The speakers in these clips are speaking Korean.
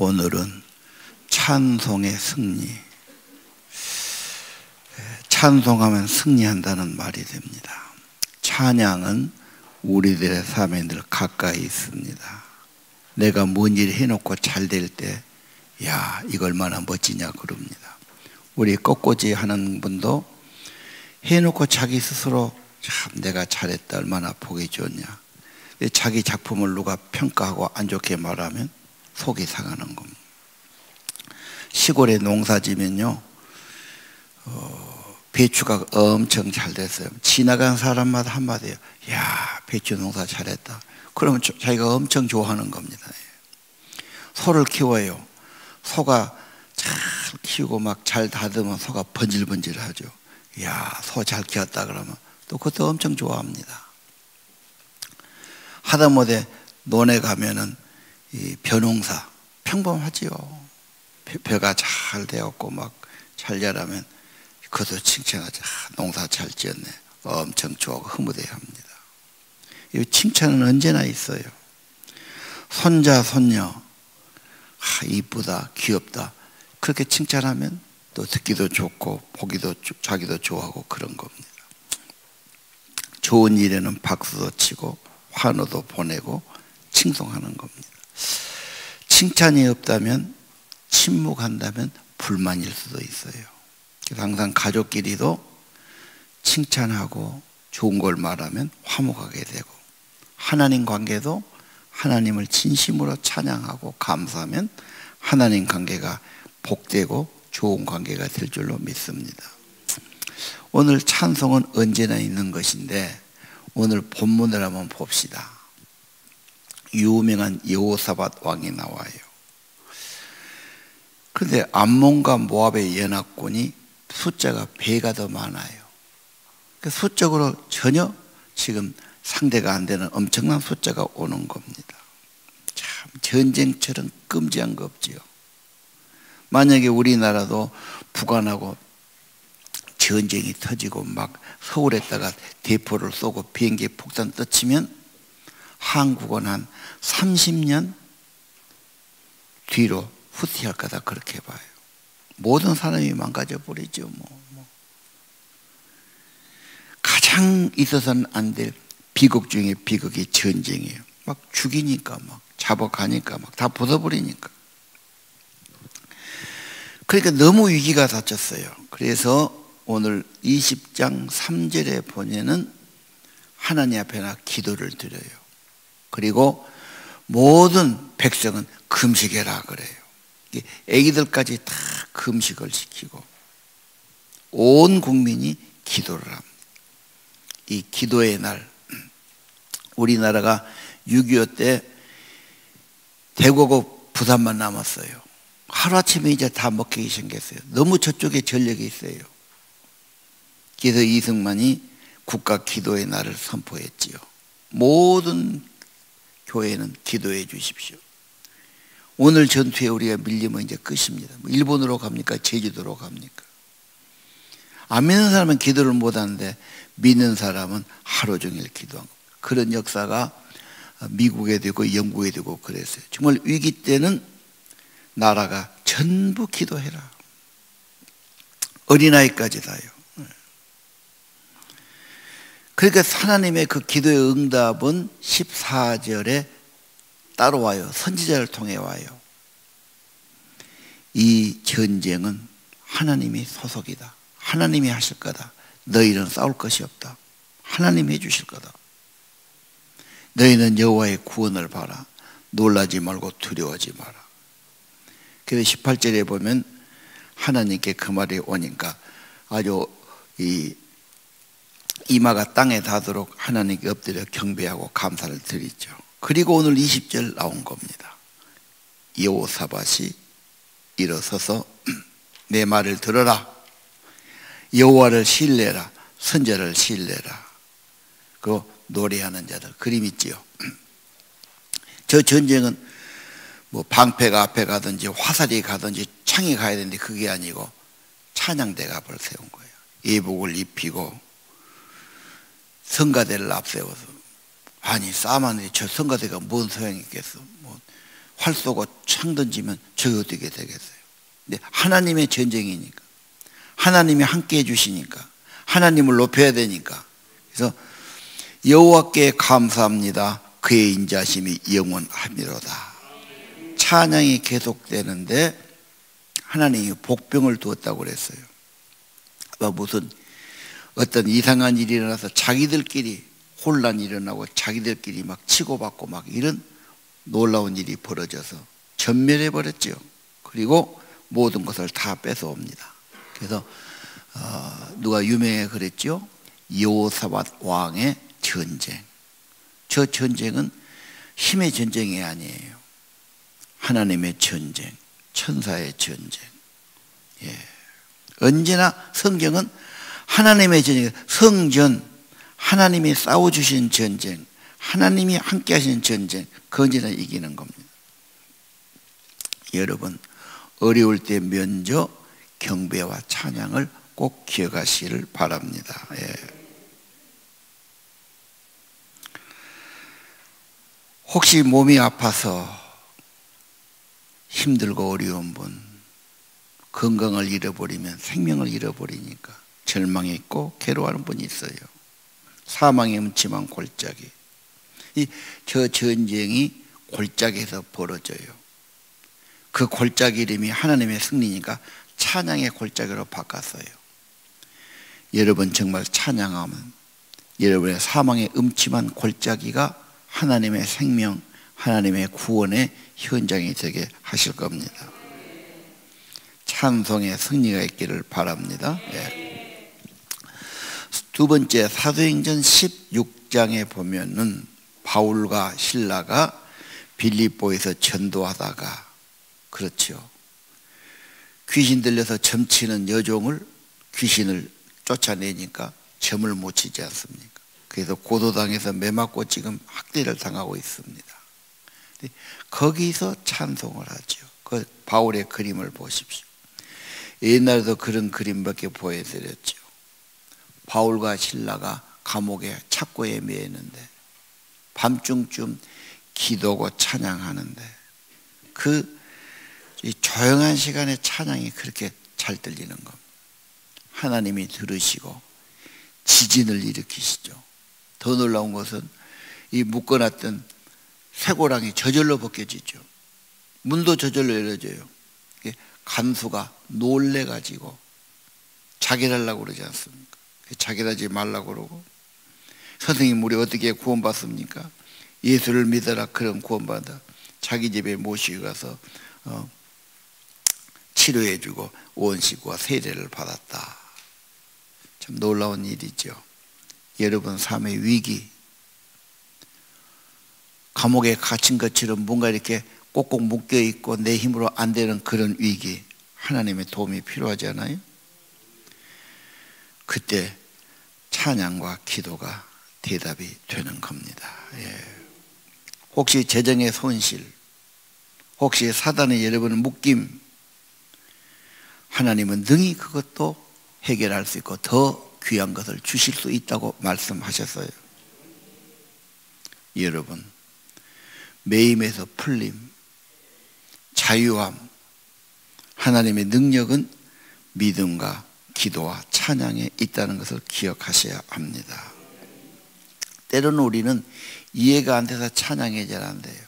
오늘은 찬송의 승리. 찬송하면 승리한다는 말이 됩니다. 찬양은 우리들의 삶에 늘 가까이 있습니다. 내가 뭔 일 해놓고 잘 될 때, 야, 이거 얼마나 멋지냐 그럽니다. 우리 꽃꽂이 하는 분도 해놓고 자기 스스로 참 내가 잘했다, 얼마나 보기 좋냐. 자기 작품을 누가 평가하고 안 좋게 말하면 속이 상하는 겁니다. 시골에 농사지면요, 배추가 엄청 잘 됐어요. 지나간 사람마다 한마디예요. 야, 배추 농사 잘했다. 그러면 자기가 엄청 좋아하는 겁니다. 소를 키워요. 소가 잘 키우고 막 잘 다듬으면 소가 번질번질하죠. 야, 소 잘 키웠다 그러면 또 그것도 엄청 좋아합니다. 하다못해 논에 가면은 이 벼농사 평범하지요. 벼가 잘 되었고 막 잘 자라면 그것도 칭찬하죠. 농사 잘 지었네. 엄청 좋아하고 흐뭇해합니다. 이 칭찬은 언제나 있어요. 손자 손녀 이쁘다 귀엽다 그렇게 칭찬하면 또 듣기도 좋고 보기도 자기도 좋아하고 그런 겁니다. 좋은 일에는 박수도 치고 환호도 보내고 칭송하는 겁니다. 칭찬이 없다면 침묵한다면 불만일 수도 있어요. 그래서 항상 가족끼리도 칭찬하고 좋은 걸 말하면 화목하게 되고, 하나님 관계도 하나님을 진심으로 찬양하고 감사하면 하나님 관계가 복되고 좋은 관계가 될 줄로 믿습니다. 오늘 찬송은 언제나 있는 것인데 오늘 본문을 한번 봅시다. 유명한 여호사밧 왕이 나와요. 그런데 암몬과 모압의 연합군이 숫자가 배가 더 많아요. 수적으로 전혀 지금 상대가 안 되는 엄청난 숫자가 오는 겁니다. 참 전쟁처럼 끔찍한 거 없지요. 만약에 우리나라도 북한하고 전쟁이 터지고 막 서울에다가 대포를 쏘고 비행기 폭탄 터치면 한국은 한 30년 뒤로 후퇴할 거다 그렇게 봐요. 모든 사람이 망가져 버리죠. 가장 있어서는 안 될 비극 중에 비극이 전쟁이에요. 막 죽이니까 막 잡아가니까 막 다 부숴버리니까. 그러니까 너무 위기가 닥쳤어요. 그래서 오늘 20장 3절에 보면은 하나님 앞에 나 기도를 드려요. 그리고 모든 백성은 금식해라 그래요. 애기들까지 다 금식을 시키고 온 국민이 기도를 합니다. 이 기도의 날, 우리나라가 6.25 때 대구하고 부산만 남았어요. 하루아침에 이제 다 먹히기 생겼어요. 너무 저쪽에 전력이 있어요. 그래서 이승만이 국가 기도의 날을 선포했지요. 모든 교회는 기도해 주십시오. 오늘 전투에 우리가 밀리면 이제 끝입니다. 일본으로 갑니까? 제주도로 갑니까? 안 믿는 사람은 기도를 못하는데 믿는 사람은 하루 종일 기도한 겁니다. 그런 역사가 미국에 되고 영국에 되고 그랬어요. 정말 위기 때는 나라가 전부 기도해라. 어린아이까지 다요. 그러니까 하나님의 그 기도의 응답은 14절에 따로 와요. 선지자를 통해 와요. 이 전쟁은 하나님이 소속이다. 하나님이 하실 거다. 너희는 싸울 것이 없다. 하나님이 해주실 거다. 너희는 여호와의 구원을 봐라. 놀라지 말고 두려워하지 마라. 그래서 18절에 보면 하나님께 그 말이 오니까 아주 이마가 땅에 닿도록 하나님께 엎드려 경배하고 감사를 드리죠. 그리고 오늘 20절 나온 겁니다. 여호사밧이 일어서서 내 말을 들어라. 여호와를 신뢰라. 선지자를 신뢰라. 그 노래하는 자들 그림 있지요. 저 전쟁은 뭐 방패가 앞에 가든지 화살이 가든지 창이 가야 되는데 그게 아니고 찬양대가 벌 세운 거예요. 예복을 입히고 성가대를 앞세워서, 아니 싸움하는데 저 성가대가 뭔 소용이 있겠어. 뭐 활 쏘고 창 던지면 저게 어떻게 되겠어요? 근데 하나님의 전쟁이니까, 하나님이 함께 해주시니까, 하나님을 높여야 되니까. 그래서 여호와께 감사합니다. 그의 인자심이 영원하미로다. 찬양이 계속되는데 하나님이 복병을 두었다고 그랬어요. 무슨 어떤 이상한 일이 일어나서 자기들끼리 혼란이 일어나고 자기들끼리 막 치고받고 막 이런 놀라운 일이 벌어져서 전멸해 버렸죠. 그리고 모든 것을 다 뺏어옵니다. 그래서 누가 유명해 그랬죠. 여호사밧 왕의 전쟁. 저 전쟁은 힘의 전쟁이 아니에요. 하나님의 전쟁, 천사의 전쟁. 예. 언제나 성경은 하나님의 전쟁, 성전, 하나님이 싸워주신 전쟁, 하나님이 함께 하신 전쟁, 그 언제나 이기는 겁니다. 여러분, 어려울 때 면저 경배와 찬양을 꼭 기억하시기를 바랍니다. 예. 혹시 몸이 아파서 힘들고 어려운 분, 건강을 잃어버리면 생명을 잃어버리니까 절망에 있고 괴로워하는 분이 있어요. 사망의 음침한 골짜기. 저 전쟁이 골짜기에서 벌어져요. 그 골짜기 이름이 하나님의 승리니까 찬양의 골짜기로 바꿨어요. 여러분 정말 찬양하면 여러분의 사망의 음침한 골짜기가 하나님의 생명, 하나님의 구원의 현장이 되게 하실 겁니다. 찬송의 승리가 있기를 바랍니다. 예. 두 번째, 사도행전 16장에 보면은 바울과 실라가 빌립보에서 전도하다가, 그렇죠, 귀신 들려서 점치는 여종을 귀신을 쫓아내니까 점을 못 치지 않습니까? 그래서 고도당에서 매맞고 지금 학대를 당하고 있습니다. 거기서 찬송을 하죠. 그 바울의 그림을 보십시오. 옛날에도 그런 그림밖에 보여드렸죠. 바울과 실라가 감옥에 착고에 매였는데 밤중쯤 기도하고 찬양하는데 그 조용한 시간에 찬양이 그렇게 잘 들리는 겁니다. 하나님이 들으시고 지진을 일으키시죠. 더 놀라운 것은 이 묶어놨던 쇠고랑이 저절로 벗겨지죠. 문도 저절로 열어져요. 간수가 놀래가지고 자결하려고 그러지 않습니까? 자결하지 말라고 그러고, 선생님 우리 어떻게 구원받습니까? 예수를 믿어라. 그럼 구원받아. 자기 집에 모시고 가서 치료해주고 원식과 세례를 받았다. 참 놀라운 일이죠. 여러분 삶의 위기, 감옥에 갇힌 것처럼 뭔가 이렇게 꼭꼭 묶여있고 내 힘으로 안 되는 그런 위기, 하나님의 도움이 필요하지 않아요? 그때 찬양과 기도가 대답이 되는 겁니다. 예. 혹시 재정의 손실, 혹시 사단의 여러분의 묶임, 하나님은 능히 그것도 해결할 수 있고 더 귀한 것을 주실 수 있다고 말씀하셨어요. 여러분, 매임에서 풀림, 자유함, 하나님의 능력은 믿음과 기도와 찬양에 있다는 것을 기억하셔야 합니다. 때로는 우리는 이해가 안 돼서 찬양이 잘 안 돼요.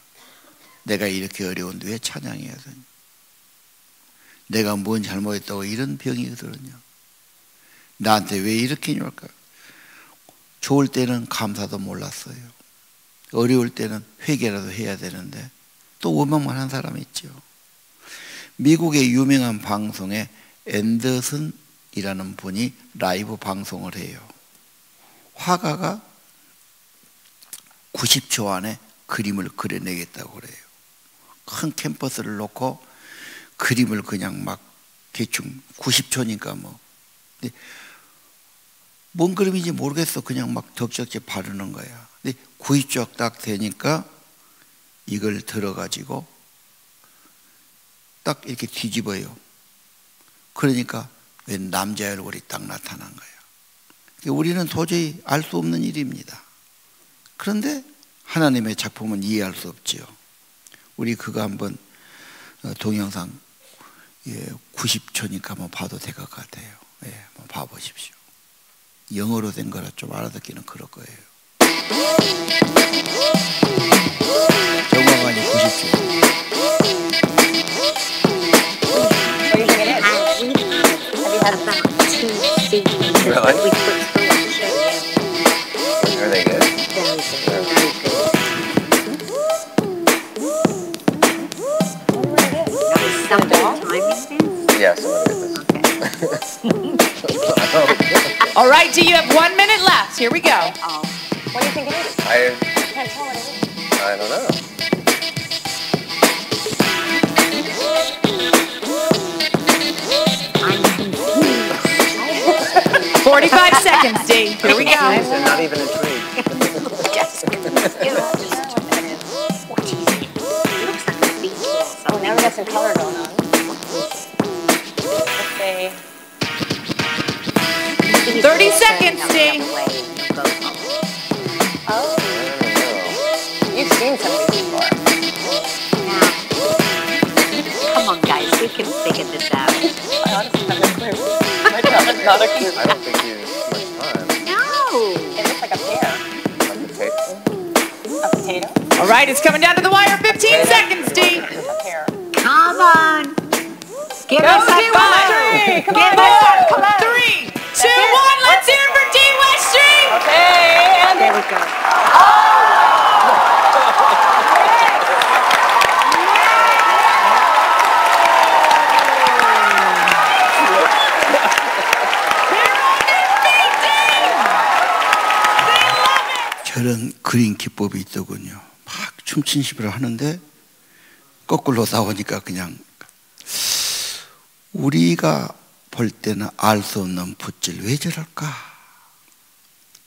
내가 이렇게 어려운데 왜 찬양해야 되냐? 내가 뭔 잘못했다고 이런 병이 들었냐? 나한테 왜 이렇게 올까? 좋을 때는 감사도 몰랐어요. 어려울 때는 회개라도 해야 되는데 또 원망만 한 사람이 있죠. 미국의 유명한 방송에 앤더슨이라는 분이 라이브 방송을 해요. 화가가 90초 안에 그림을 그려내겠다고 그래요. 큰 캔버스를 놓고 그림을 그냥 막 대충 90초니까 뭐. 근데 뭔 그림인지 모르겠어. 그냥 막 덕적지 바르는 거야. 근데 90초 딱 되니까 이걸 들어가지고 딱 이렇게 뒤집어요. 그러니까 웬 남자의 얼굴이 딱 나타난 거예요. 우리는 도저히 알 수 없는 일입니다. 그런데 하나님의 작품은 이해할 수 없지요. 우리 그거 한번 동영상 90초니까 한번 봐도 될 것 같아요. 한번 봐보십시오. 영어로 된 거라 좀 알아듣기는 그럴 거예요. 정확하니 90초. Really? Are they good? Yeah, some of it. All right, do you have 1 minute left? Here we go. What do you think it is? I Can't tell what it is. don't know. 45 seconds, D. Here we go. I'm not even intrigued. Oh, now we got some color going on. Let's say 30 seconds, D. Oh, you've seen some of these before. Come on, guys, we can figure this out. I honestly have no clue. Not a clue. I don't think you have much time. No. It looks like a pear. Like the tape. A potato? All right, it's coming down to the wire. 15 seconds, D. A pear. Come on. Give Go, us D. a Westry. Come Give on, us come on. 3, 2, 1. Let's hear it for D. Westry. Okay, and There we go. 저런 그림 기법이 있더군요. 막 춤춘 시비를 하는데 거꾸로 나오니까 그냥 우리가 볼 때는 알 수 없는 붓질 왜 저럴까?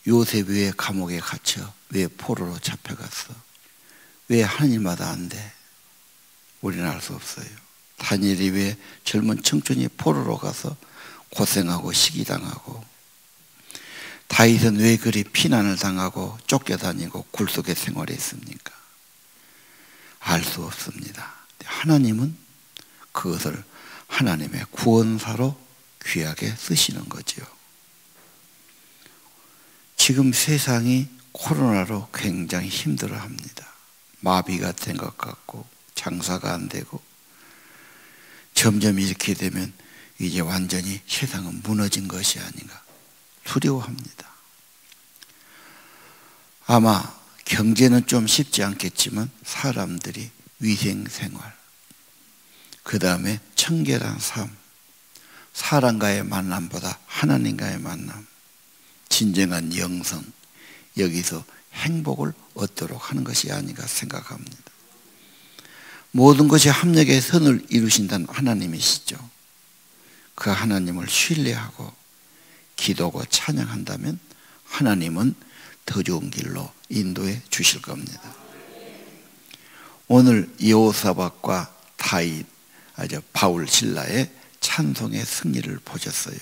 요셉 왜 감옥에 갇혀? 왜 포로로 잡혀갔어? 왜 하나님마다 안 돼? 우리는 알 수 없어요. 다니엘이 왜 젊은 청춘이 포로로 가서 고생하고 시기당하고, 다윗은 왜 그리 피난을 당하고 쫓겨다니고 굴속에 생활했습니까? 알 수 없습니다. 하나님은 그것을 하나님의 구원사로 귀하게 쓰시는 거죠. 지금 세상이 코로나로 굉장히 힘들어합니다. 마비가 된 것 같고 장사가 안 되고, 점점 이렇게 되면 이제 완전히 세상은 무너진 것이 아닌가 두려워합니다. 아마 경제는 좀 쉽지 않겠지만 사람들이 위생생활, 그 다음에 청결한 삶, 사람과의 만남보다 하나님과의 만남, 진정한 영성, 여기서 행복을 얻도록 하는 것이 아닌가 생각합니다. 모든 것이 합력의 선을 이루신다는 하나님이시죠. 그 하나님을 신뢰하고 기도하고 찬양한다면 하나님은 더 좋은 길로 인도해 주실 겁니다. 오늘 여호사밧과 다윗, 바울 신라의 찬송의 승리를 보셨어요.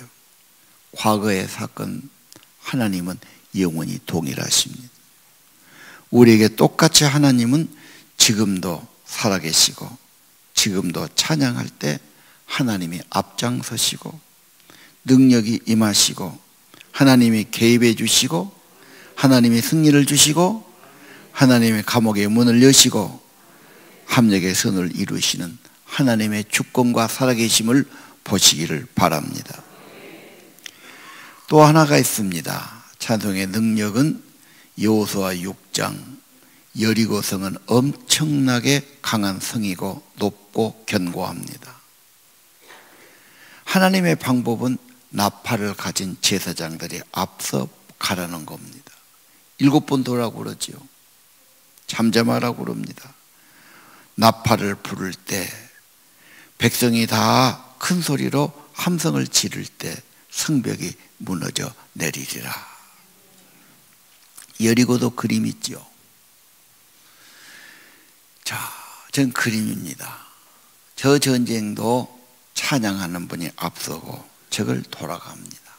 과거의 사건, 하나님은 영원히 동일하십니다. 우리에게 똑같이 하나님은 지금도 살아계시고, 지금도 찬양할 때 하나님이 앞장서시고 능력이 임하시고, 하나님이 개입해 주시고, 하나님이 승리를 주시고, 하나님의 감옥의 문을 여시고 합력의 선을 이루시는 하나님의 주권과 살아계심을 보시기를 바랍니다. 또 하나가 있습니다. 찬송의 능력은 여호수아 6장, 여리고성은 엄청나게 강한 성이고 높고 견고합니다. 하나님의 방법은 나팔을 가진 제사장들이 앞서 가라는 겁니다. 7번 도라고 그러지요. 잠잠하라고 그럽니다. 나팔을 부를 때, 백성이 다 큰 소리로 함성을 지를 때 성벽이 무너져 내리리라. 여리고도 그림 있죠. 자, 전 그림입니다. 저 전쟁도 찬양하는 분이 앞서고 적을 돌아갑니다.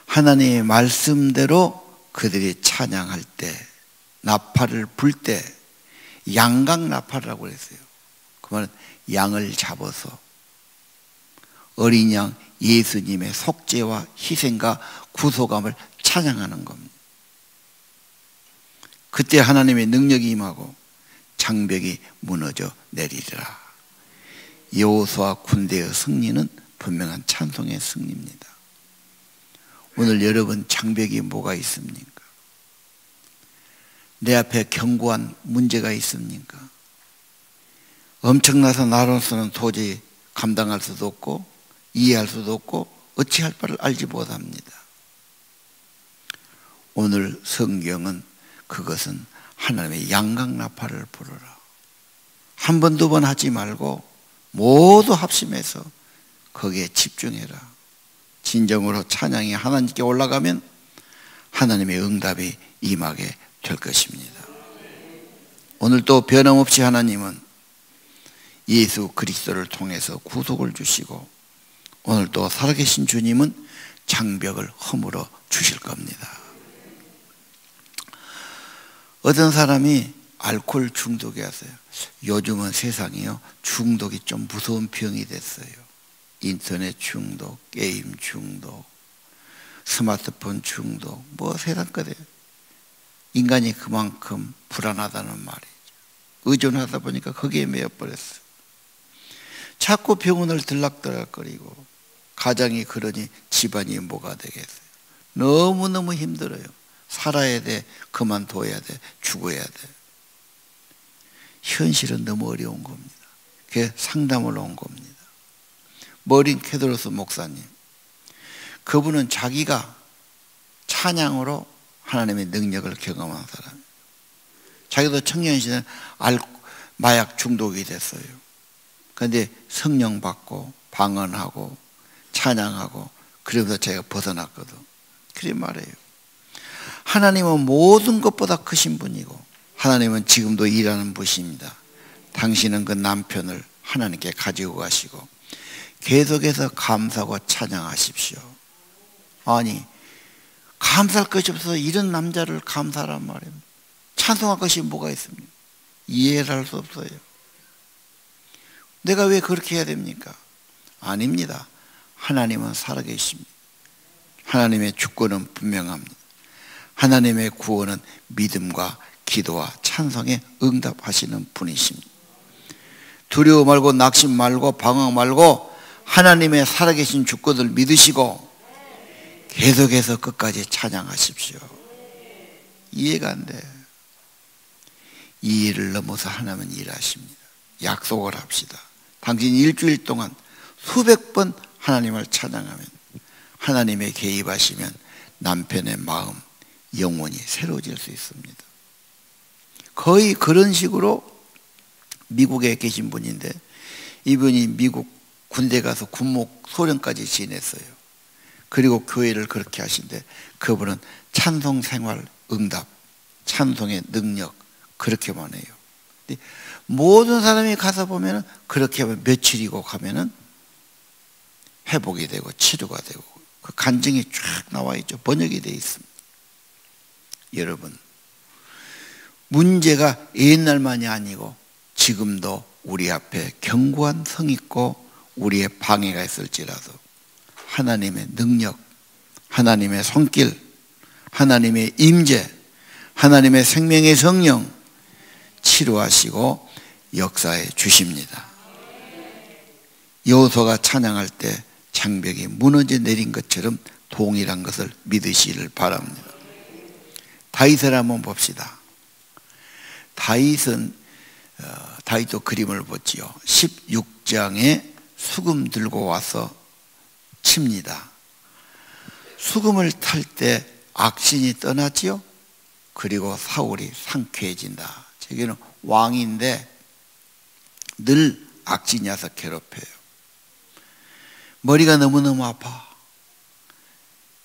하나님의 말씀대로 그들이 찬양할 때, 나팔을 불 때 양강나팔이라고 그랬어요. 그 말은 양을 잡아서 어린 양 예수님의 속죄와 희생과 구속함을 찬양하는 겁니다. 그때 하나님의 능력이 임하고 장벽이 무너져 내리리라. 여호수아 군대의 승리는 분명한 찬송의 승리입니다. 오늘 여러분 장벽이 뭐가 있습니까? 내 앞에 견고한 문제가 있습니까? 엄청나서 나로서는 도저히 감당할 수도 없고 이해할 수도 없고 어찌할 바를 알지 못합니다. 오늘 성경은 그것은 하나님의 양강나팔을 부르라. 한 번, 두 번 하지 말고 모두 합심해서 거기에 집중해라. 진정으로 찬양이 하나님께 올라가면 하나님의 응답이 임하게 될 것입니다. 오늘도 변함없이 하나님은 예수 그리스도를 통해서 구속을 주시고 오늘도 살아계신 주님은 장벽을 허물어 주실 겁니다. 어떤 사람이 알코올 중독이 왔어요. 요즘은 세상이요 중독이 좀 무서운 병이 됐어요. 인터넷 중독, 게임 중독, 스마트폰 중독, 뭐 세상 거대요. 인간이 그만큼 불안하다는 말이죠. 의존하다 보니까 거기에 매여버렸어요. 자꾸 병원을 들락들락거리고 가장이 그러니 집안이 뭐가 되겠어요. 너무너무 힘들어요. 살아야 돼, 그만둬야 돼, 죽어야 돼. 현실은 너무 어려운 겁니다. 그게 상담을 온 겁니다. 머린 캐드로스 목사님, 그분은 자기가 찬양으로 하나님의 능력을 경험한 사람이에요. 자기도 청년 시절에 마약 중독이 됐어요. 그런데 성령 받고 방언하고 찬양하고 그러면서 제가 벗어났거든. 그래 말해요. 하나님은 모든 것보다 크신 분이고 하나님은 지금도 일하는 분이십니다. 당신은 그 남편을 하나님께 가지고 가시고 계속해서 감사하고 찬양하십시오. 아니 감사할 것이 없어서 이런 남자를 감사하란 말입니다. 찬송할 것이 뭐가 있습니까? 이해를 할 수 없어요. 내가 왜 그렇게 해야 됩니까? 아닙니다. 하나님은 살아계십니다. 하나님의 주권은 분명합니다. 하나님의 구원은 믿음과 기도와 찬송에 응답하시는 분이십니다. 두려워 말고 낙심 말고 방황 말고 하나님의 살아계신 주권을 믿으시고 계속해서 끝까지 찬양하십시오. 이해가 안 돼. 이해를 넘어서 하나님은 일하십니다. 약속을 합시다. 당신 일주일 동안 수백 번 하나님을 찬양하면 하나님의 개입하시면 남편의 마음, 영혼이 새로워질 수 있습니다. 거의 그런 식으로 미국에 계신 분인데 이분이 미국 군대 가서 군목 소령까지 지냈어요. 그리고 교회를 그렇게 하신데 그분은 찬송 생활 응답, 찬송의 능력 그렇게만 해요. 모든 사람이 가서 보면은 그렇게 하면 며칠이고 가면은 회복이 되고 치료가 되고 그 간증이 쫙 나와 있죠. 번역이 되어 있습니다. 여러분, 문제가 옛날만이 아니고 지금도 우리 앞에 견고한 성 있고 우리의 방해가 있을지라도 하나님의 능력, 하나님의 손길, 하나님의 임재, 하나님의 생명의 성령 치료하시고 역사해 주십니다. 여호수아가 찬양할 때 장벽이 무너져 내린 것처럼 동일한 것을 믿으시기를 바랍니다. 다윗을 한번 봅시다. 다윗도 그림을 보지요. 16장에 수금 들고 와서 칩니다. 수금을 탈 때 악신이 떠나지요. 그리고 사울이 상쾌해진다. 저기는 왕인데 늘 악신이 와서 괴롭혀요. 머리가 너무너무 아파.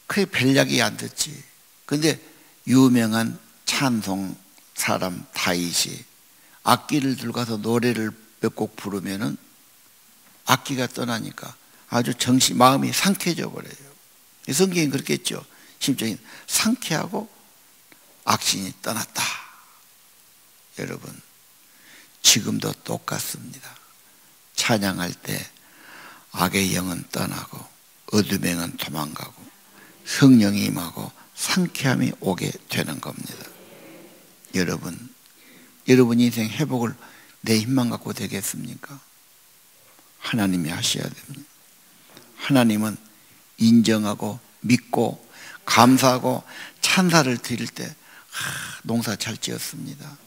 그게 벨약이 안 듣지. 근데 유명한 찬송 사람 다윗이 악기를 들고 가서 노래를 몇 곡 부르면은 악기가 떠나니까 아주 마음이 상쾌해져 버려요. 성경이 그렇게 했죠. 심정이 상쾌하고 악신이 떠났다. 여러분, 지금도 똑같습니다. 찬양할 때 악의 영은 떠나고 어둠의 영은 도망가고 성령이 임하고 상쾌함이 오게 되는 겁니다. 여러분 인생 회복을 내 힘만 갖고 되겠습니까? 하나님이 하셔야 됩니다. 하나님은 인정하고 믿고 감사하고 찬사를 드릴 때 농사 잘 지었습니다.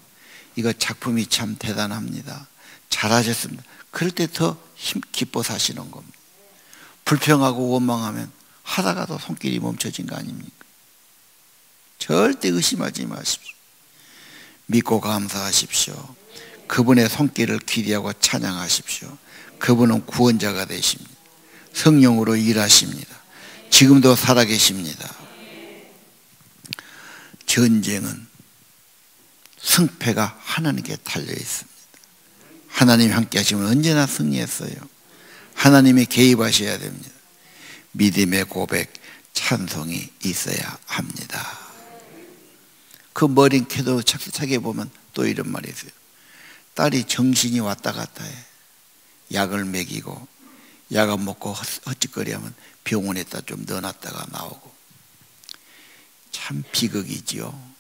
이거 작품이 참 대단합니다. 잘하셨습니다. 그럴 때 더 기뻐 사시는 겁니다. 불평하고 원망하면 하다가도 손길이 멈춰진 거 아닙니까? 절대 의심하지 마십시오. 믿고 감사하십시오. 그분의 손길을 기대하고 찬양하십시오. 그분은 구원자가 되십니다. 성령으로 일하십니다. 지금도 살아계십니다. 전쟁은 승패가 하나님께 달려 있습니다. 하나님이 함께 하시면 언제나 승리했어요. 하나님이 개입하셔야 됩니다. 믿음의 고백, 찬송이 있어야 합니다. 그 머린 캐도 책에 보면 또 이런 말이 있어요. 딸이 정신이 왔다 갔다 해. 약을 먹이고 약을 먹고 헛짓거리하면 병원에다 좀 넣어놨다가 나오고. 참 비극이지요.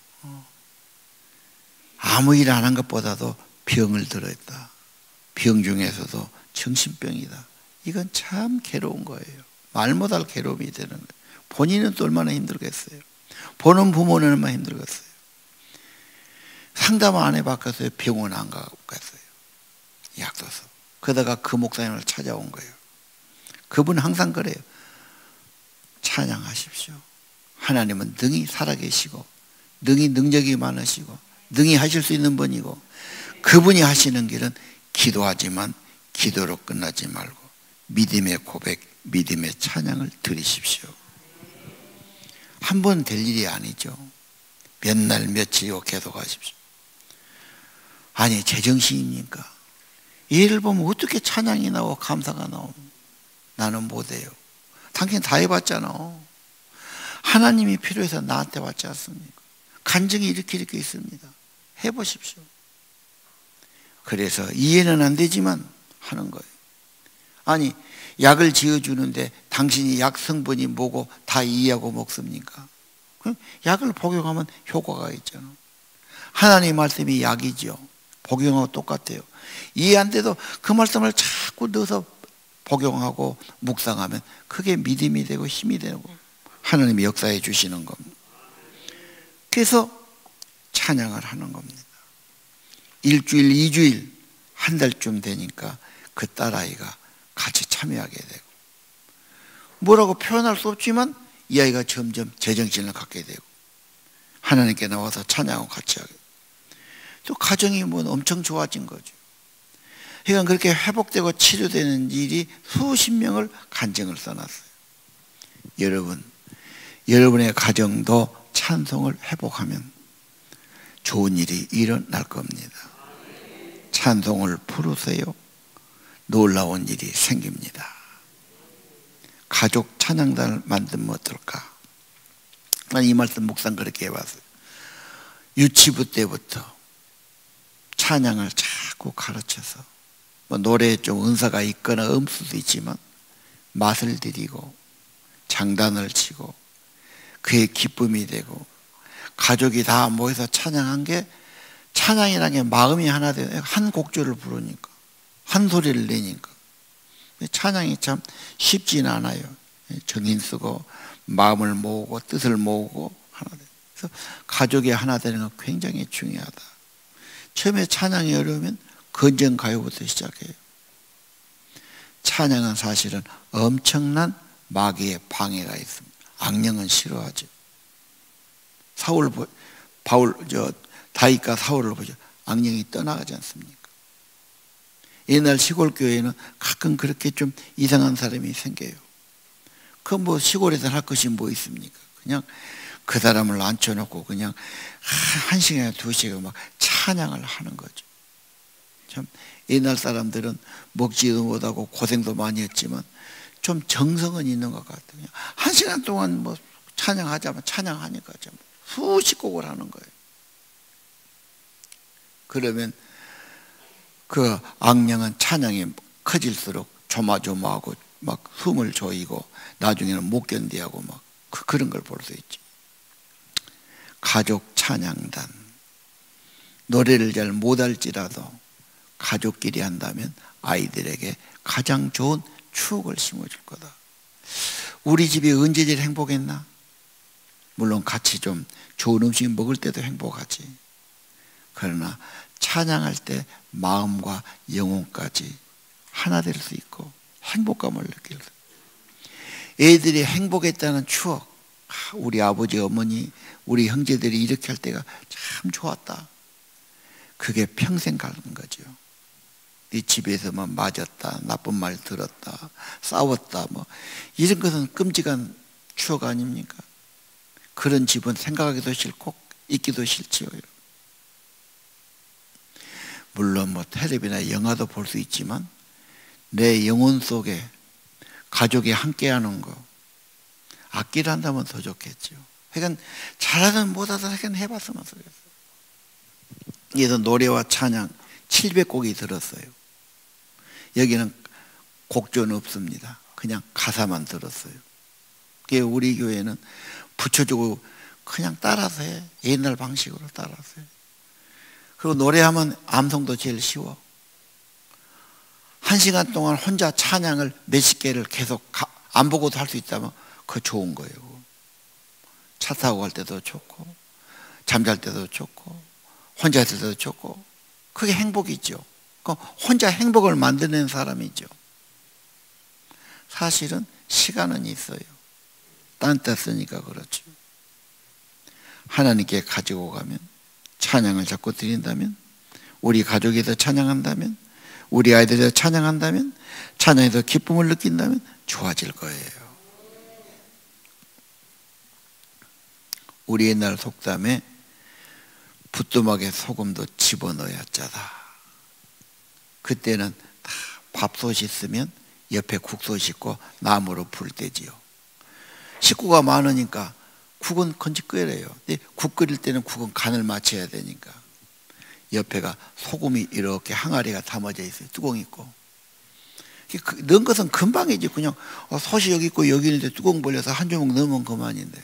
아무 일 안 한 것보다도 병을 들었다. 병 중에서도 정신병이다. 이건 참 괴로운 거예요. 말 못할 괴로움이 되는 거예요. 본인은 또 얼마나 힘들겠어요. 보는 부모는 얼마나 힘들겠어요. 상담 안 해봤겠어요. 병원 안 가봤겠어요. 약 써서. 그러다가 그 목사님을 찾아온 거예요. 그분 항상 그래요. 찬양하십시오. 하나님은 능히 살아계시고 능히 능력이 많으시고 능히 하실 수 있는 분이고 그분이 하시는 길은 기도하지만 기도로 끝나지 말고 믿음의 고백, 믿음의 찬양을 드리십시오. 한 번 될 일이 아니죠. 몇 날 며칠이고 계속 하십시오. 아니 제정신입니까? 예를 보면 어떻게 찬양이 나오고 감사가 나옵니까? 나는 못해요. 당신 다 해봤잖아. 하나님이 필요해서 나한테 왔지 않습니까? 간증이 이렇게 있습니다. 해보십시오. 그래서 이해는 안 되지만 하는 거예요. 아니 약을 지어주는데 당신이 약 성분이 뭐고 다 이해하고 먹습니까? 약을 복용하면 효과가 있잖아. 하나님의 말씀이 약이죠. 복용하고 똑같아요. 이해 안 돼도 그 말씀을 자꾸 넣어서 복용하고 묵상하면 그게 믿음이 되고 힘이 되고 하나님이 역사해 주시는 겁니다. 그래서 찬양을 하는 겁니다. 일주일, 2주일, 한 달쯤 되니까 그 딸아이가 같이 참여하게 되고 뭐라고 표현할 수 없지만 이 아이가 점점 제정신을 갖게 되고 하나님께 나와서 찬양하고 같이 하게 되고 또 가정이 뭐 엄청 좋아진 거죠. 그러니까 그렇게 회복되고 치료되는 일이 수십 명을 간증을 써놨어요. 여러분의 가정도 찬송을 회복하면 좋은 일이 일어날 겁니다. 찬송을 부르세요. 놀라운 일이 생깁니다. 가족 찬양단을 만들면 어떨까? 난 이 말씀 묵상 그렇게 해봤어요. 유치부 때부터 찬양을 자꾸 가르쳐서 뭐 노래에 좀 은사가 있거나 없을 수도 있지만 맛을 들이고 장단을 치고 그의 기쁨이 되고 가족이 다 모여서 찬양한 게 찬양이라는 게 마음이 하나 되고 한 곡조를 부르니까 한 소리를 내니까 찬양이 참 쉽지는 않아요. 정인 쓰고 마음을 모으고 뜻을 모으고 하나 돼요. 그래서 가족이 하나 되는 건 굉장히 중요하다. 처음에 찬양이 어려우면 건전가요부터 시작해요. 찬양은 사실은 엄청난 마귀의 방해가 있습니다. 악령은 싫어하죠. 다윗과 사울을 보죠. 악령이 떠나가지 않습니까? 옛날 시골 교회는 가끔 그렇게 좀 이상한 사람이 생겨요. 그 뭐 시골에서 할 것이 뭐 있습니까? 그냥 그 사람을 앉혀놓고 그냥 1시간이나 2시간 막 찬양을 하는 거죠. 참 옛날 사람들은 먹지도 못하고 고생도 많이 했지만 좀 정성은 있는 것 같아요. 그냥 1시간 동안 뭐 찬양하자면 찬양하니까 좀 수십 곡을 하는 거예요. 그러면 그 악령은 찬양이 커질수록 조마조마하고 막 숨을 조이고 나중에는 못 견디하고 막 그런 걸 볼 수 있지. 가족 찬양단, 노래를 잘 못할지라도 가족끼리 한다면 아이들에게 가장 좋은 추억을 심어줄 거다. 우리 집이 언제 제일 행복했나? 물론 같이 좀 좋은 음식 먹을 때도 행복하지. 그러나 찬양할 때 마음과 영혼까지 하나 될 수 있고 행복감을 느낄 수. 애들이 행복했다는 추억, 우리 아버지 어머니 우리 형제들이 이렇게 할 때가 참 좋았다. 그게 평생 가는 거죠. 네 집에서만 맞았다, 나쁜 말 들었다, 싸웠다, 뭐 이런 것은 끔찍한 추억 아닙니까? 그런 집은 생각하기도 싫고 있기도 싫지요. 물론 뭐 텔레비나 영화도 볼 수 있지만 내 영혼 속에 가족이 함께하는 거 악기를 한다면 더 좋겠죠. 그러니까 잘하든 못하든 하여간 해봤으면 좋겠어요. 그래서 노래와 찬양 700곡이 들었어요. 여기는 곡조는 없습니다. 그냥 가사만 들었어요. 그게 우리 교회는 붙여주고 그냥 따라서 해. 옛날 방식으로 따라서 해. 그리고 노래하면 암송도 제일 쉬워. 1시간 동안 혼자 찬양을 몇십 개를 계속 안 보고도 할 수 있다면 그거 좋은 거예요. 차 타고 갈 때도 좋고 잠잘 때도 좋고 혼자 있을 때도 좋고 그게 행복이죠. 혼자 행복을 만드는 사람이죠. 사실은 시간은 있어요. 딴 데 쓰니까 그렇죠. 하나님께 가지고 가면 찬양을 자꾸 드린다면 우리 가족에서 찬양한다면 우리 아이들에서 찬양한다면 찬양에서 기쁨을 느낀다면 좋아질 거예요. 우리 옛날 속담에 부뚜막에 소금도 집어넣어야 짜다. 그때는 다 밥솥 있으면 옆에 국솥 있고 나무로 불 때지요. 식구가 많으니까 국은 건지 끓여요. 근데 국 끓일 때는 국은 간을 맞춰야 되니까 옆에가 소금이 이렇게 항아리가 담아져 있어요. 뚜껑 있고. 넣은 것은 금방이지. 그냥 솥이 여기 있고 여기 있는데 뚜껑 벌려서 한 조목 넣으면 그만인데.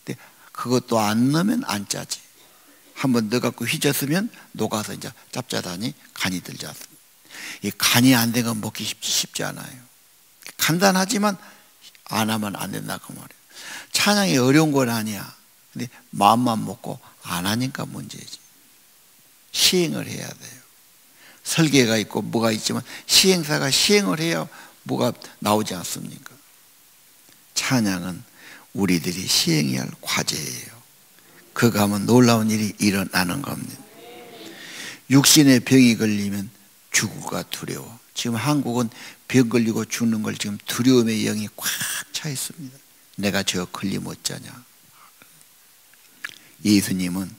근데 그것도 안 넣으면 안 짜지. 한번 넣어갖고 휘졌으면 녹아서 이제 짭짤하니 간이 들지 않습니다. 이 간이 안 된 건 먹기 쉽지 않아요. 간단하지만 안 하면 안 된다 그 말이에요. 찬양이 어려운 건 아니야. 근데 마음만 먹고 안 하니까 문제지. 시행을 해야 돼요. 설계가 있고 뭐가 있지만 시행사가 시행을 해야 뭐가 나오지 않습니까? 찬양은 우리들이 시행해야 할 과제예요. 그거 하면 놀라운 일이 일어나는 겁니다. 육신의 병이 걸리면 죽을까 두려워. 지금 한국은 병 걸리고 죽는 걸 지금 두려움의 영이 꽉 차 있습니다. 내가 저 걸리면 어쩌냐. 예수님은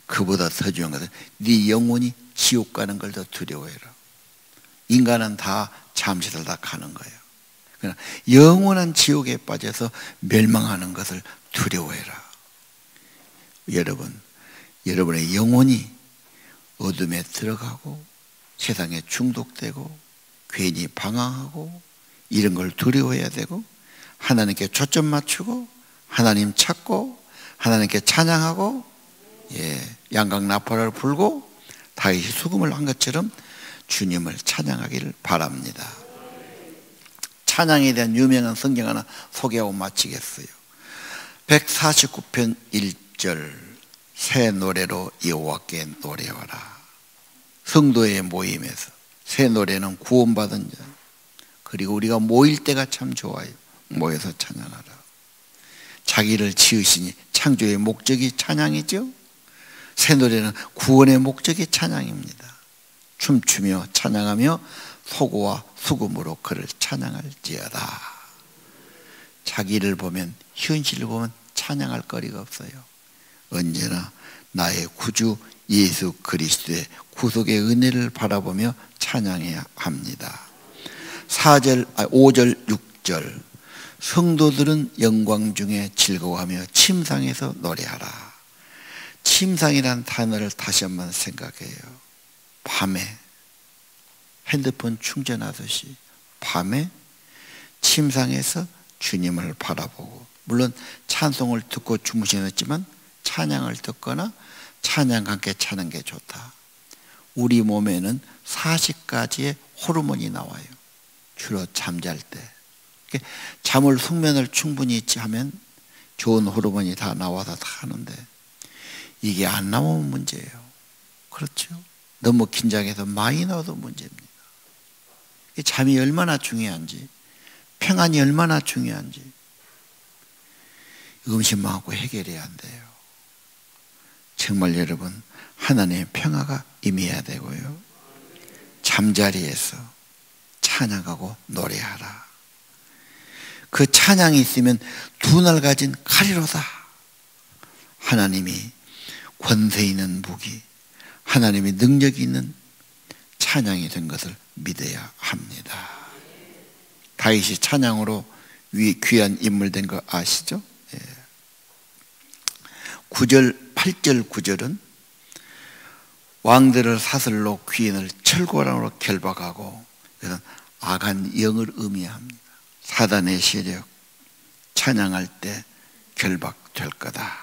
그보다 더 중요한 것은 네 영혼이 지옥 가는 걸 더 두려워해라. 인간은 다 잠시 살다 가는 거예요. 그러나 영원한 지옥에 빠져서 멸망하는 것을 두려워해라. 여러분, 여러분의 영혼이 어둠에 들어가고 세상에 중독되고 괜히 방황하고 이런 걸 두려워해야 되고 하나님께 초점 맞추고 하나님 찾고 하나님께 찬양하고 양각 나팔을 불고 다윗이 수금을 한 것처럼 주님을 찬양하기를 바랍니다. 찬양에 대한 유명한 성경 하나 소개하고 마치겠어요. 149편 1절 새 노래로 여호와께 노래하라. 성도의 모임에서 새 노래는 구원받은 자, 그리고 우리가 모일 때가 참 좋아요. 모여서 찬양하라. 자기를 지으시니 창조의 목적이 찬양이죠. 새 노래는 구원의 목적이 찬양입니다. 춤추며 찬양하며 소고와 수금으로 그를 찬양할지어다. 자기를 보면 현실을 보면 찬양할 거리가 없어요. 언제나 나의 구주 예수 그리스도의 구속의 은혜를 바라보며 찬양해야 합니다. 5절 6절 성도들은 영광 중에 즐거워하며 침상에서 노래하라. 침상이란 단어를 다시 한번 생각해요. 밤에 핸드폰 충전하듯이 밤에 침상에서 주님을 바라보고, 물론 찬송을 듣고 주무시겠지만 찬양을 듣거나 찬양과 함께 차는 게 좋다. 우리 몸에는 40가지의 호르몬이 나와요. 주로 잠잘 때. 잠을 숙면을 충분히 하면 좋은 호르몬이 다 나와서 다 하는데, 이게 안 나오면 문제예요. 그렇죠? 너무 긴장해서 많이 나와도 문제입니다. 잠이 얼마나 중요한지, 평안이 얼마나 중요한지 음식만 하고 해결해야 한대요. 정말 여러분, 하나님의 평화가 임해야 되고요. 잠자리에서 찬양하고 노래하라. 그 찬양이 있으면 두 날 가진 칼이로다. 하나님이 권세 있는 무기, 하나님이 능력이 있는 찬양이 된 것을 믿어야 합니다. 다윗이 찬양으로 귀한 인물 된 거 아시죠? 9절, 8절, 9절은 왕들을 사슬로 귀인을 철고랑으로 결박하고, 그래서 악한 영을 의미합니다. 사단의 세력, 찬양할 때 결박될 거다.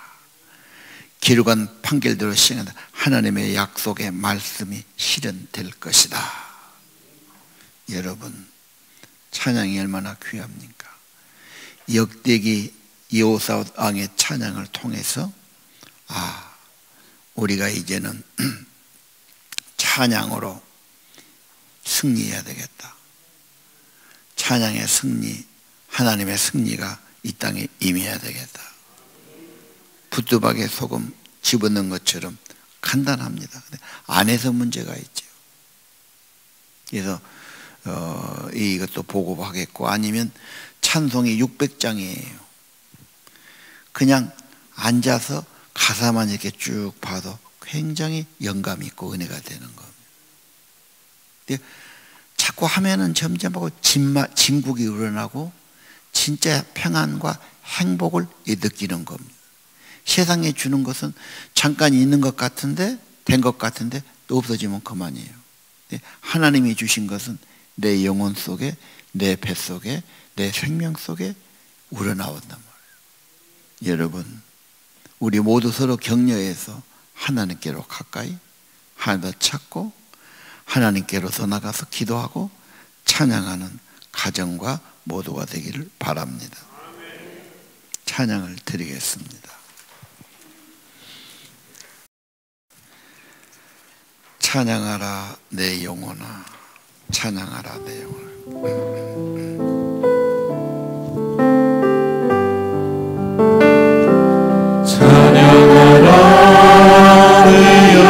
기록한 판결대로 시행한다. 하나님의 약속의 말씀이 실현될 것이다. 여러분, 찬양이 얼마나 귀합니까? 역대기 여호사밧 왕의 찬양을 통해서 우리가 이제는 찬양으로 승리해야 되겠다. 찬양의 승리, 하나님의 승리가 이 땅에 임해야 되겠다. 부뚜박에 소금 집어넣은 것처럼 간단합니다. 근데 안에서 문제가 있죠. 그래서 이것도 보고하겠고, 아니면 찬송이 600장이에요. 그냥 앉아서 가사만 이렇게 쭉 봐도 굉장히 영감 있고 은혜가 되는 겁니다. 근데 자꾸 하면은 점점하고 진국이 우러나고 진짜 평안과 행복을 느끼는 겁니다. 세상에 주는 것은 잠깐 있는 것 같은데, 된 것 같은데 또 없어지면 그만이에요. 하나님이 주신 것은 내 영혼 속에, 내 뱃속에, 내 생명 속에 우러나온단 말이에요. 여러분, 우리 모두 서로 격려해서 하나님께로 가까이, 하나님 더 찾고 하나님께로 더 나가서 기도하고 찬양하는 가정과 모두가 되기를 바랍니다. 찬양을 드리겠습니다. 찬양하라 내 영혼아, 찬양하라 내 영혼아. 찬양하라 내 영혼아,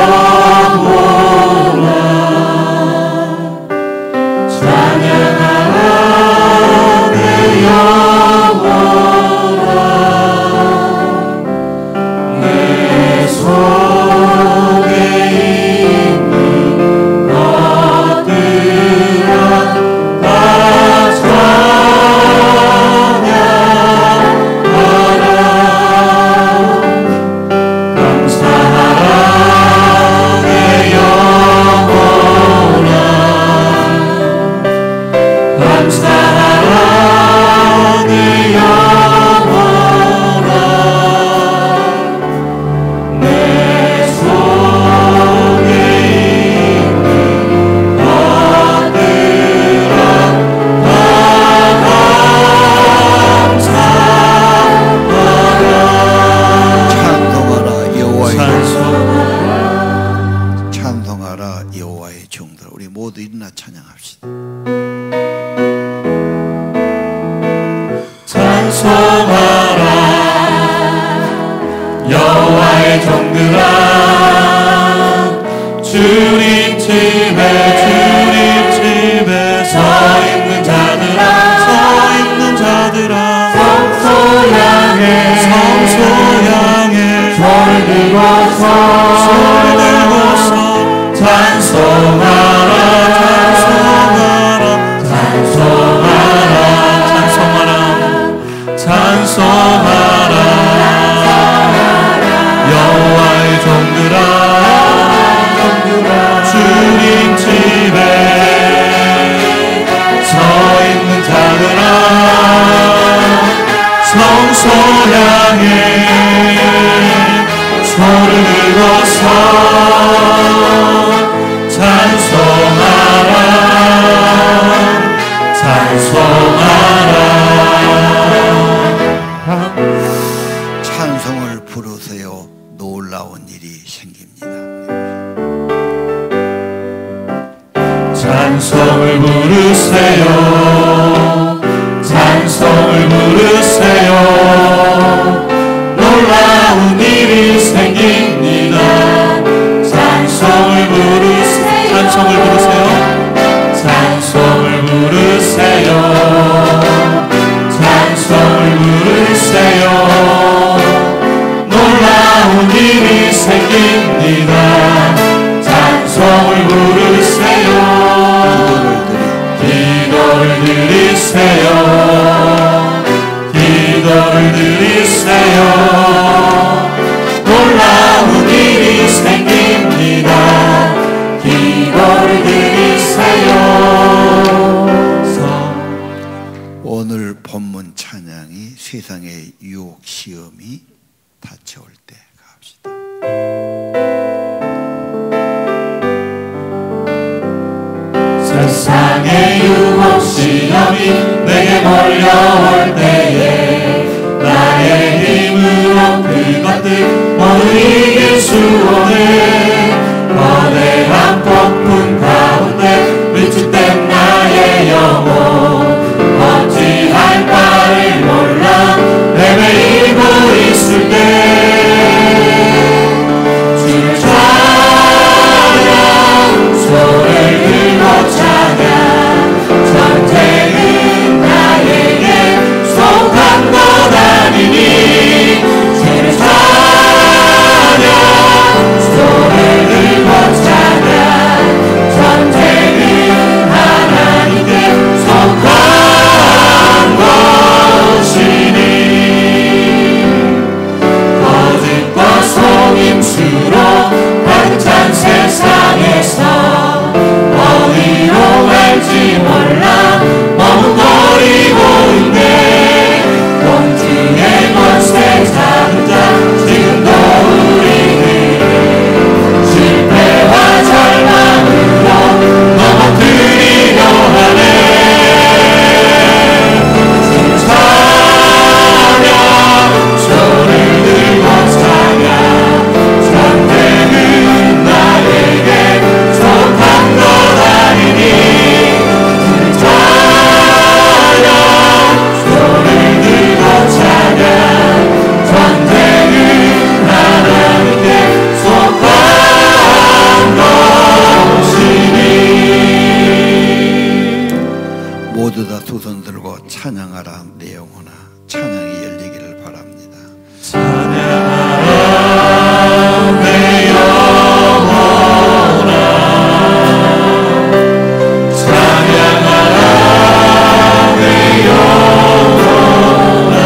찬양하라 내 영혼아, 내 속에 있는 것들아 다 주님 집에 향해 손을 들고서 찬송하라 찬송하라. 찬송을 부르세요. 놀라운 일이 생깁니다. 찬송을 부르세요. 찬송을 부르세요. 놀라운 일이 생깁니다. 찬송을 부르세요. 찬송을 부르세요. 찬송을 부르세요. 찬송을 부르세요. 놀라운 일이 생깁니다. 찬송을 부르세요. 기도를 드리세요. 기도를 드리세요. 놀라운 일이 생깁니다. 기도를 드리세요. 오늘 본문 찬양이 세상의 유혹 시험이 닥쳐올 때 갑시다. 세상의 유혹 시험이 내게 몰려올 때에 나의 힘으로 그것들 모두 이길 수 없네. 거대한 폭풍 가운데 위축된 나의 영혼 어찌할 바를 몰라 헤매이고 있을 때 주를 찬양 손을 들고 찬양 전쟁은 나에게 속한 것 아니니 주를 찬양 손을 들고 찬양 전쟁은 하나님께 속한 것이니 거짓과 속임수로 가득 찬 세상에서 어디로 갈지 몰라 머뭇거리고 있네. 공중의 권세 잡은 자 지금도 우리는 실패와 절망으로 넘어뜨리려 하네. 주를 찬양 손을 들고 찬양 전쟁은 나에게 속한 것 아니니 주를 찬양 손을 들고 찬양 전쟁은 하나님께 속한 것이니. 모두 다 두 손 들고 찬양하라 내 영혼아. 찬양이 열리기를 바랍니다. 찬양하라 내 영혼아 찬양하라 내 영혼아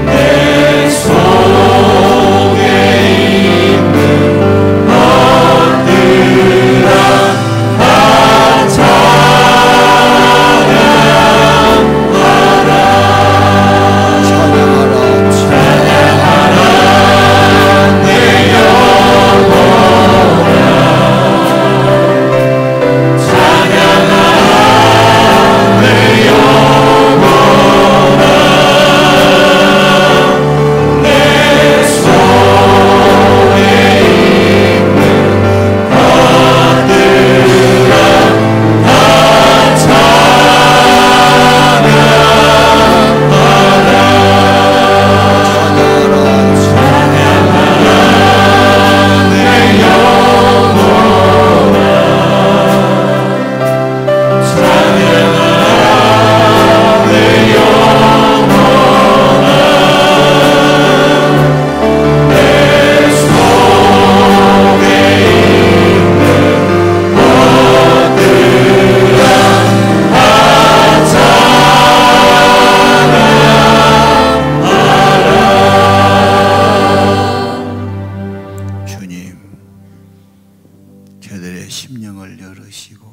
내 속에 있는 것들아 다 찬양하라 내 영혼아 찬양하라 내 영혼아 내 속에 있는 것들아 다 주님, 저들의 심령을 열으시고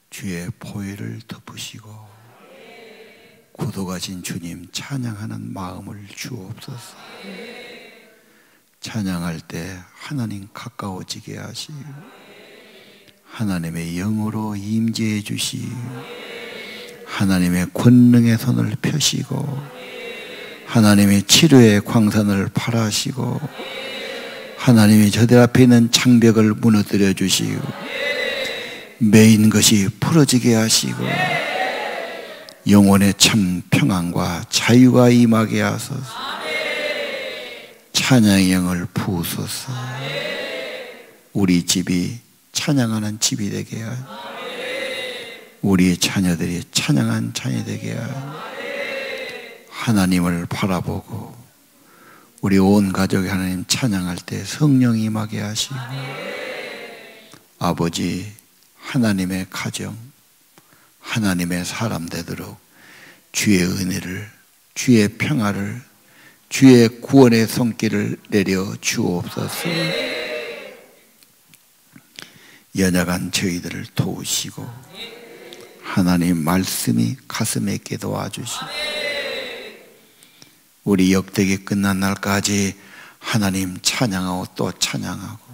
주의 보혈을 덮으시고 고독하신 주님 찬양하는 마음을 주옵소서. 찬양할 때 하나님 가까워지게 하시고 하나님의 영으로 임재해 주시고 하나님의 권능의 손을 펴시고 하나님의 치료의 광산을 발하시고 하나님이 저들 앞에 있는 장벽을 무너뜨려 주시고 매인 것이 풀어지게 하시고 영혼의 참 평안과 자유가 임하게 하소서. 찬양의 영을 부으소서. 우리 집이 찬양하는 집이 되게 하여 우리 자녀들이 찬양한 자녀 되게 하여 하나님을 바라보고 우리 온 가족이 하나님 찬양할 때 성령이 임하게 하시고 아버지 하나님의 가정 하나님의 사람 되도록 주의 은혜를 주의 평화를 주의 구원의 손길을 내려 주옵소서. 연약한 저희들을 도우시고 하나님 말씀이 가슴에 있게 도와주시고 우리 역대기 끝난 날까지 하나님 찬양하고 또 찬양하고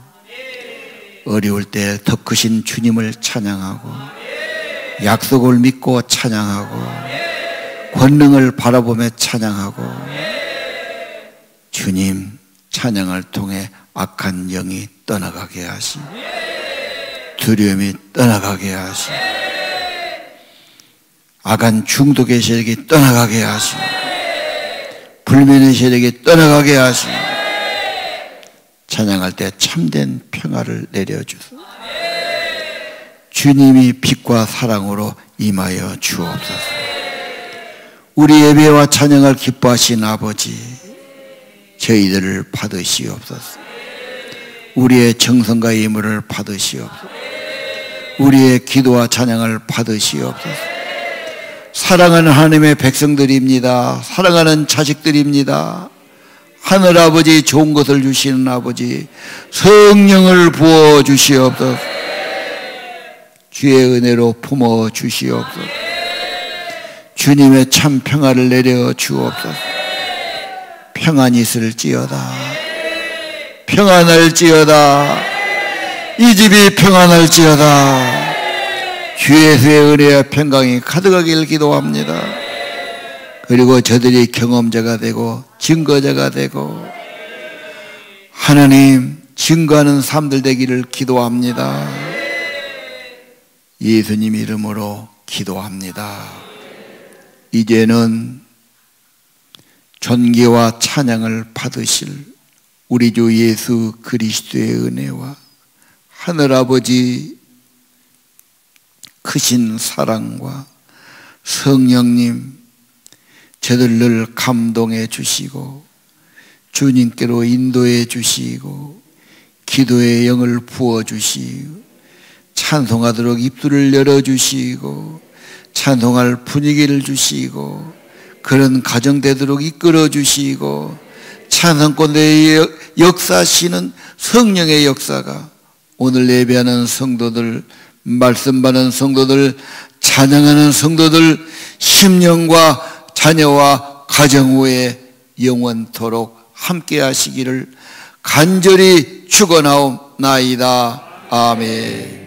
어려울 때 더 크신 주님을 찬양하고 약속을 믿고 찬양하고 권능을 바라보며 찬양하고 주님 찬양을 통해 악한 영이 떠나가게 하시고 두려움이 떠나가게 하시고 악한 중독의 세력이 떠나가게 하시고 불면의 세력이 떠나가게 하시고 찬양할 때 참된 평화를 내려주소서. 주님이 빛과 사랑으로 임하여 주옵소서. 우리 예배와 찬양을 기뻐하신 아버지 저희들을 받으시옵소서. 우리의 정성과 예물을 받으시옵소서. 우리의 기도와 찬양을 받으시옵소서. 사랑하는 하나님의 백성들입니다. 사랑하는 자식들입니다. 하늘아버지 좋은 것을 주시는 아버지 성령을 부어 주시옵소서. 주의 은혜로 품어 주시옵소서. 주님의 참 평화를 내려 주옵소서. 평안이 있을지어다. 평안할지어다. 이 집이 평안할지어다. 주 예수의 은혜와 평강이 가득하길 기도합니다. 그리고 저들이 경험자가 되고 증거자가 되고 하나님 증거하는 삶들 되기를 기도합니다. 예수님 이름으로 기도합니다. 이제는 존귀와 찬양을 받으실 우리 주 예수 그리스도의 은혜와 하늘아버지 크신 사랑과 성령님 저들 늘 감동해 주시고 주님께로 인도해 주시고 기도의 영을 부어 주시고 찬송하도록 입술을 열어 주시고 찬송할 분위기를 주시고 그런 가정 되도록 이끌어 주시고 찬송권의 역사하시는 성령의 역사가 오늘 예배하는 성도들 말씀 받는 성도들 찬양하는 성도들 심령과 자녀와 가정 후에 영원토록 함께 하시기를 간절히 축원하옵나이다. 아멘.